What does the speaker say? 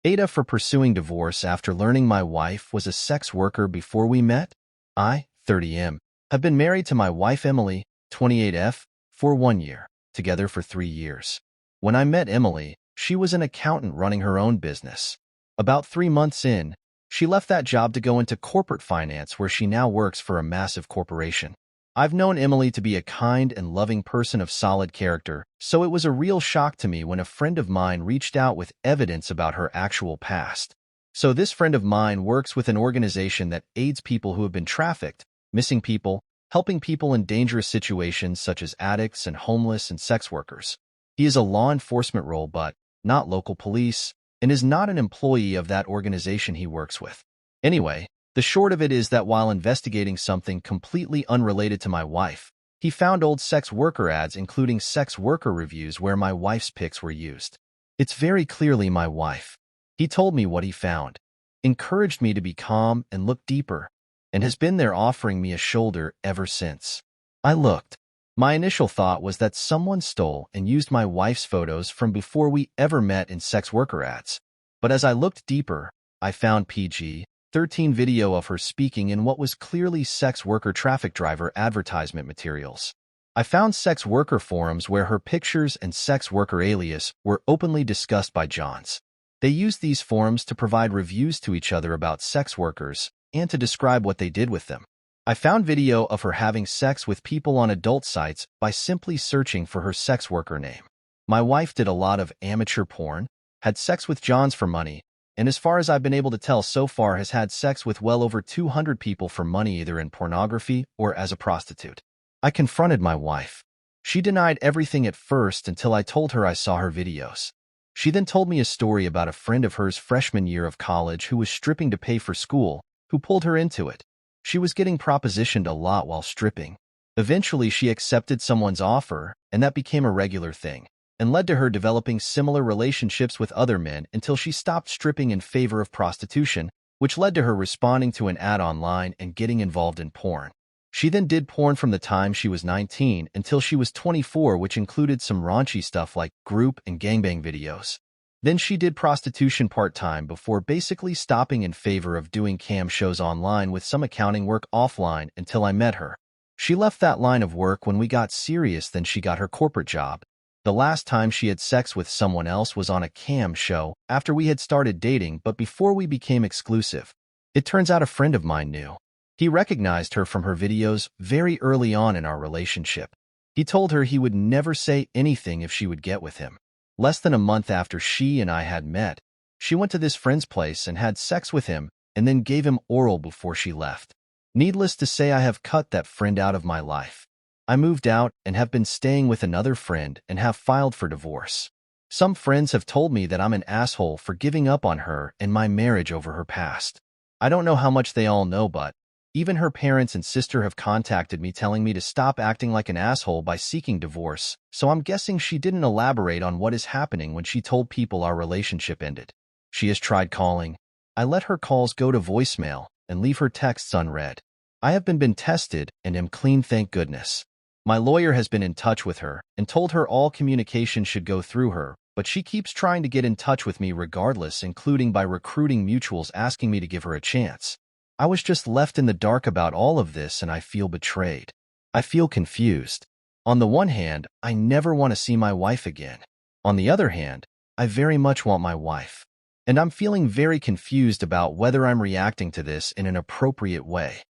AITAH for pursuing divorce after learning my wife was a sex worker before we met. I, 30M, have been married to my wife Emily, 28F, for 1 year, together for 3 years. When I met Emily, she was an accountant running her own business. About 3 months in, she left that job to go into corporate finance where she now works for a massive corporation. I've known Emily to be a kind and loving person of solid character, so it was a real shock to me when a friend of mine reached out with evidence about her actual past. So this friend of mine works with an organization that aids people who have been trafficked, missing people, helping people in dangerous situations such as addicts and homeless and sex workers. He is a law enforcement role but not local police, and is not an employee of that organization he works with. Anyway, the short of it is that while investigating something completely unrelated to my wife, he found old sex worker ads including sex worker reviews where my wife's pics were used. It's very clearly my wife. He told me what he found, encouraged me to be calm and look deeper, and has been there offering me a shoulder ever since. I looked. My initial thought was that someone stole and used my wife's photos from before we ever met in sex worker ads. But as I looked deeper, I found PG-13 video of her speaking in what was clearly sex worker traffic driver advertisement materials. I found sex worker forums where her pictures and sex worker alias were openly discussed by Johns. They used these forums to provide reviews to each other about sex workers and to describe what they did with them. I found video of her having sex with people on adult sites by simply searching for her sex worker name. My wife did a lot of amateur porn, had sex with Johns for money, and as far as I've been able to tell so far has had sex with well over 200 people for money either in pornography or as a prostitute. I confronted my wife. She denied everything at first until I told her I saw her videos. She then told me a story about a friend of hers freshman year of college who was stripping to pay for school, who pulled her into it. She was getting propositioned a lot while stripping. Eventually, she accepted someone's offer, and that became a regular thing, and led to her developing similar relationships with other men until she stopped stripping in favor of prostitution, which led to her responding to an ad online and getting involved in porn. She then did porn from the time she was 19 until she was 24, which included some raunchy stuff like group and gangbang videos. Then she did prostitution part-time before basically stopping in favor of doing cam shows online with some accounting work offline until I met her. She left that line of work when we got serious, then she got her corporate job. The last time she had sex with someone else was on a cam show after we had started dating but before we became exclusive. It turns out a friend of mine knew. He recognized her from her videos very early on in our relationship. He told her he would never say anything if she would get with him. Less than a month after she and I had met, she went to this friend's place and had sex with him and then gave him oral before she left. Needless to say, I have cut that friend out of my life. I moved out and have been staying with another friend and have filed for divorce. Some friends have told me that I'm an asshole for giving up on her and my marriage over her past. I don't know how much they all know, but even her parents and sister have contacted me telling me to stop acting like an asshole by seeking divorce, so I'm guessing she didn't elaborate on what is happening when she told people our relationship ended. She has tried calling. I let her calls go to voicemail and leave her texts unread. I have been tested and am clean, thank goodness. My lawyer has been in touch with her and told her all communication should go through her, but she keeps trying to get in touch with me regardless, including by recruiting mutuals asking me to give her a chance. I was just left in the dark about all of this and I feel betrayed. I feel confused. On the one hand, I never want to see my wife again. On the other hand, I very much want my wife. And I'm feeling very confused about whether I'm reacting to this in an appropriate way.